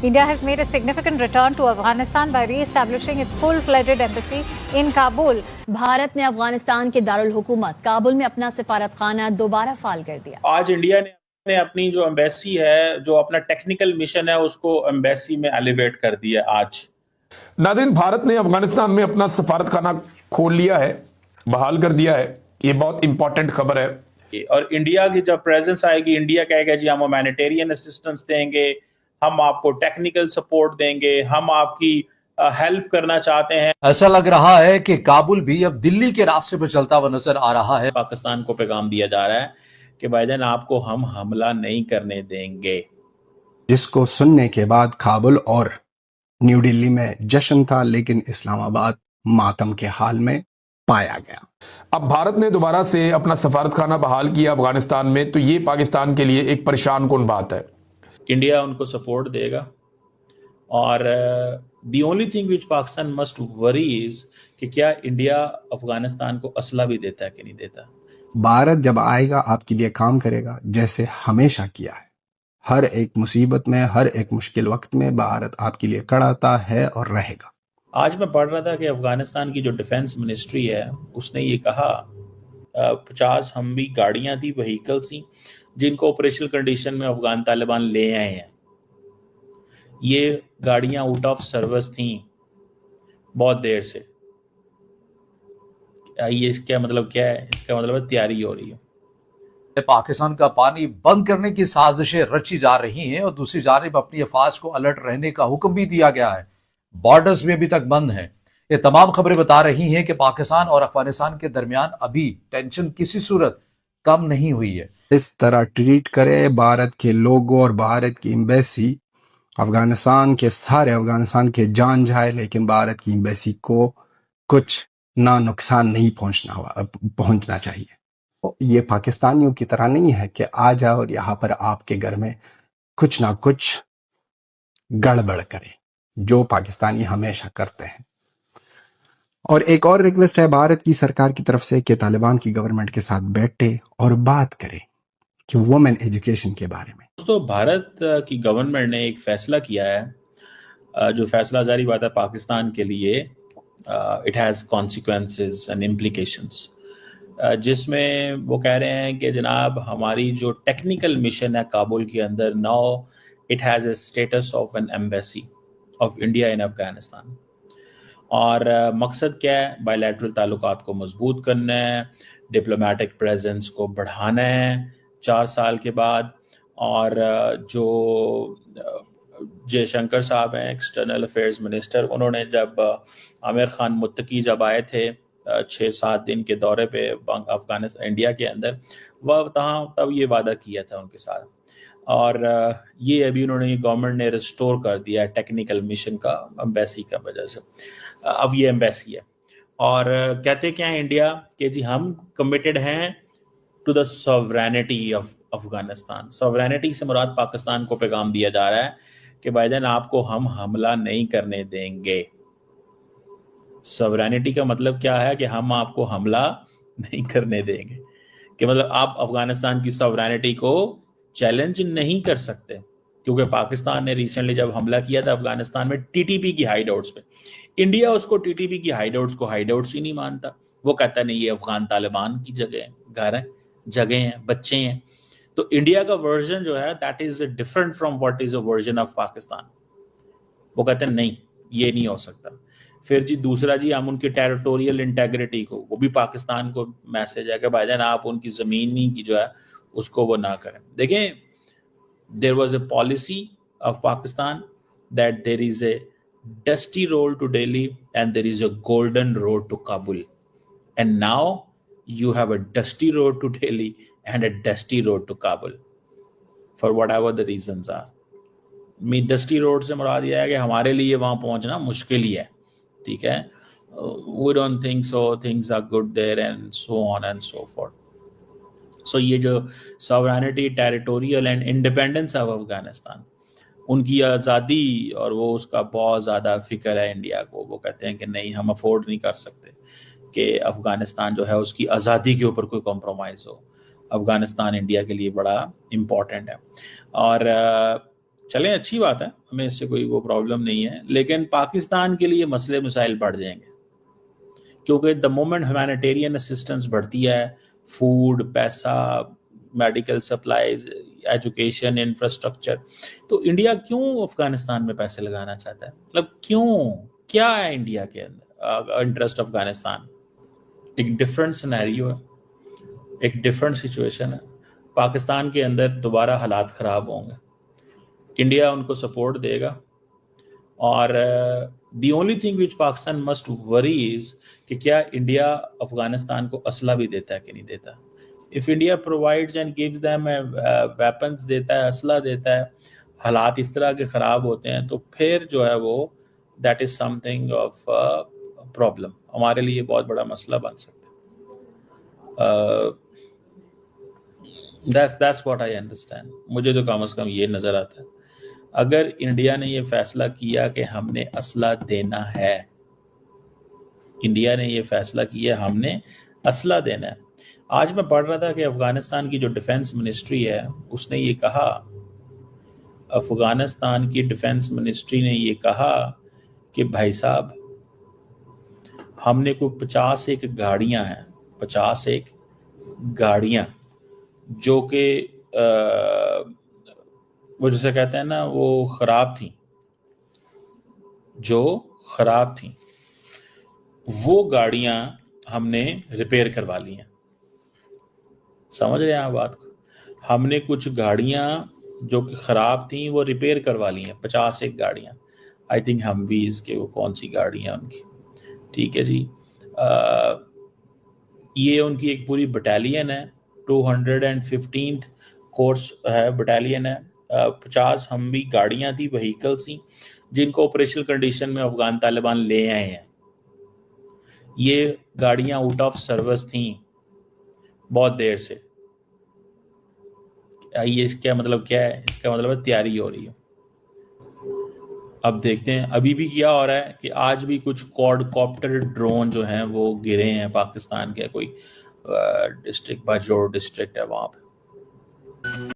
India has made a significant return to Afghanistan by re-establishing its full-fledged embassy in Kabul. Bharat ने अफगानिस्तान के दारुल हुकूमत काबुल में अपना सिफारतखाना दोबारा फाल कर दिया। आज इंडिया ने अपनी जो एम्बेसी है, जो अपना टेक्निकल मिशन है, उसको एम्बेसी में एलिवेट कर दिया आज। नाज़रीन, भारत ने अफगानिस्तान में अपना सफारतखाना खोल लिया है, बहाल कर दिया है। ये बहुत इंपॉर्टेंट खबर है। और इंडिया की जब प्रेजेंस आएगी, इंडिया कहेगा जी हम ह्यूमैनिटेरियन असिस्टेंस देंगे, हम आपको टेक्निकल सपोर्ट देंगे, हम आपकी हेल्प करना चाहते हैं। ऐसा लग रहा है कि काबुल भी अब दिल्ली के रास्ते पर चलता हुआ नजर आ रहा है। पाकिस्तान को पैगाम दिया जा रहा है कि भाईजान आपको हम हमला नहीं करने देंगे। जिसको सुनने के बाद काबुल और न्यू दिल्ली में जश्न था, लेकिन इस्लामाबाद मातम के हाल में पाया गया। अब भारत ने दोबारा से अपना सफारतखाना बहाल किया अफगानिस्तान में, तो ये पाकिस्तान के लिए एक परेशान कुन बात है। इंडिया उनको सपोर्ट देगा और the only thing which Pakistan must worry is कि क्या इंडिया अफगानिस्तान को असला भी देता है कि नहीं देता। भारत जब आएगा आपके लिए काम करेगा, जैसे हमेशा किया है। हर एक मुसीबत में, हर एक मुश्किल वक्त में भारत आपके लिए खड़ा था, है और रहेगा। आज मैं पढ़ रहा था कि अफगानिस्तान की जो डिफेंस मिनिस्ट्री है, उसने ये कहा 50 हमवी गाड़ियां थी, व्हीकल्स थी, जिनको ऑपरेशनल कंडीशन में अफगान तालिबान ले आए हैं। ये गाड़ियां आउट ऑफ सर्विस थी बहुत देर से। ये इसका मतलब क्या है? इसका मतलब है तैयारी हो रही है। पाकिस्तान का पानी बंद करने की साजिशें रची जा रही हैं और दूसरी जानिब अपनी अफवाज को अलर्ट रहने का हुक्म भी दिया गया है। बॉर्डर्स भी अभी तक बंद हैं। ये तमाम खबरें बता रही हैं कि पाकिस्तान और अफगानिस्तान के दरमियान अभी टेंशन किसी सूरत कम नहीं हुई है। इस तरह ट्रीट करे भारत के लोगों और भारत की एम्बेसी, अफगानिस्तान के जान जाए, लेकिन भारत की एम्बेसी को कुछ ना नुकसान नहीं पहुंचना चाहिए। ये पाकिस्तानियों की तरह नहीं है कि आ जाओ और यहाँ पर आपके घर में कुछ ना कुछ गड़बड़ करे, जो पाकिस्तानी हमेशा करते हैं। और एक और रिक्वेस्ट है भारत की सरकार की तरफ से कि तालिबान की गवर्नमेंट के साथ बैठे और बात करे कि वुमेन एजुकेशन के बारे में। दोस्तों, भारत की गवर्नमेंट ने एक फैसला किया है, जो फैसला जारी बात है पाकिस्तान के लिए, it has consequences and implications, जिसमें वो कह रहे हैं कि जनाब हमारी जो टेक्निकल मिशन है काबुल के अंदर, now it has a status of N embassy of India in Afghanistan. और मकसद क्या है? बायलैटरल ताल्लुकात को मजबूत करना है, डिप्लोमेटिक प्रेजेंस को बढ़ाना है 4 साल के बाद। और जो जयशंकर साहब हैं, एक्सटर्नल अफेयर्स मिनिस्टर, उन्होंने जब आमिर खान मुत्तकी जब आए थे 6-7 दिन के दौरे पे अफगानिस्तान इंडिया के अंदर, वह तब ये वादा किया था उनके साथ। और ये अभी उन्होंने गवर्नमेंट ने रिस्टोर कर दिया है टेक्निकल मिशन का एम्बेसी का वजह से। अब ये एम्बेसी है और कहते क्या है इंडिया कि जी हम कमिटेड हैं to the sovereignty of Afghanistan. Sovereignty से मुराद पाकिस्तान को पैगाम दिया जा रहा है कि भाईजान आपको हम हमला नहीं करने देंगे। सॉवरेनिटी का मतलब क्या है कि हम आपको हमला नहीं करने देंगे, कि मतलब आप अफगानिस्तान की सॉवरेनिटी को चैलेंज नहीं कर सकते। क्योंकि पाकिस्तान ने रिसेंटली जब हमला किया था अफगानिस्तान में टीटीपी की हाइडआउट्स पे, इंडिया उसको टीटीपी की हाइडआउट्स ही नहीं मानता। वो कहता नहीं ये अफगान तालिबान की जगह है, घर है, जगह हैं, बच्चे हैं। तो इंडिया का वर्जन जो है that is different from what is a version of Pakistan. वो कहते हैं नहीं, ये नहीं हो सकता। फिर जी दूसरा जी, हम उनकी टेरिटोरियल इंटेग्रिटी को, वो भी पाकिस्तान को मैसेज है कि भाईजान आप उनकी जमीन की जो है उसको वो ना करें। देखें, there was a policy of Pakistan that there is a dusty road to Delhi and there is a golden road to Kabul, and now you have a dusty road to Delhi and a dusty road to Kabul for whatever the reasons are. Dusty road से मुराद यह है कि हमारे लिए वहां पहुंचना मुश्किल ही है, ठीक है। We don't think so, things are good there and so on and so forth. So ये जो sovereignty, territorial and independence of Afghanistan, उनकी आज़ादी और वो उसका बहुत ज़्यादा फिक्र है इंडिया को। वो कहते हैं कि नहीं, हम अफोर्ड नहीं कर सकते कि अफगानिस्तान जो है उसकी आज़ादी के ऊपर कोई कॉम्प्रोमाइज़ हो। अफगानिस्तान इंडिया के लिए बड़ा इम्पॉर्टेंट है। और चलें, अच्छी बात है, हमें इससे कोई वो प्रॉब्लम नहीं है, लेकिन पाकिस्तान के लिए मसले मसाइल बढ़ जाएंगे, क्योंकि द मोमेंट ह्यूमैनिटेरियन असिस्टेंस बढ़ती है, फूड, पैसा, मेडिकल सप्लाईज, एजुकेशन, इंफ्रास्ट्रक्चर, तो इंडिया क्यों अफगानिस्तान में पैसे लगाना चाहता है? मतलब क्यों, क्या है इंडिया के अंदर इंटरेस्ट अफगानिस्तान? एक डिफरेंट सिनेरियो है, एक डिफरेंट सिचुएशन है। पाकिस्तान के अंदर दोबारा हालात ख़राब होंगे, इंडिया उनको सपोर्ट देगा, और the only thing which Pakistan must worry is कि क्या इंडिया अफगानिस्तान को असला भी देता है कि नहीं देता। If India provides and gives them weapons देता है, असला देता है, हालात इस तरह के ख़राब होते हैं, तो फिर जो है वो that is something of problem, हमारे लिए बहुत बड़ा मसला बन सकता है। That's what I understand। मुझे तो कम से कम ये नज़र आता है, अगर इंडिया ने ये फैसला किया कि हमने असला देना है, इंडिया ने ये फैसला किया हमने असला देना है। आज मैं पढ़ रहा था कि अफगानिस्तान की जो डिफेंस मिनिस्ट्री है उसने ये कहा, अफगानिस्तान की डिफेंस मिनिस्ट्री ने ये कहा कि भाई साहब हमने को 51 गाड़ियां हैं, 51 गाड़ियां जो कि वो जिसे कहते हैं ना वो खराब थी, जो खराब थी, वो गाड़ियां हमने रिपेयर करवा ली हैं। समझ रहे हैं आप बात को? हमने कुछ गाड़ियां जो कि खराब थी वो रिपेयर करवा ली हैं, 51 गाड़ियां। आई थिंक हमवीज के वो कौन सी गाड़ियां उनकी, ठीक है जी। ये उनकी एक पूरी बटालियन है, 215th कोर्स है, बटालियन है। 50 हमवी गाड़ियां थी, व्हीकल्स थी, जिनको ऑपरेशनल कंडीशन में अफगान तालिबान ले आए हैं। ये गाड़ियां आउट ऑफ सर्विस थी बहुत देर से। ये इसका मतलब क्या है? इसका मतलब है तैयारी हो रही है। अब देखते हैं अभी भी क्या हो रहा है कि आज भी कुछ क्वाडकॉप्टर ड्रोन जो हैं वो गिरे हैं पाकिस्तान के कोई डिस्ट्रिक्ट, बाजौर डिस्ट्रिक्ट है वहाँ पे।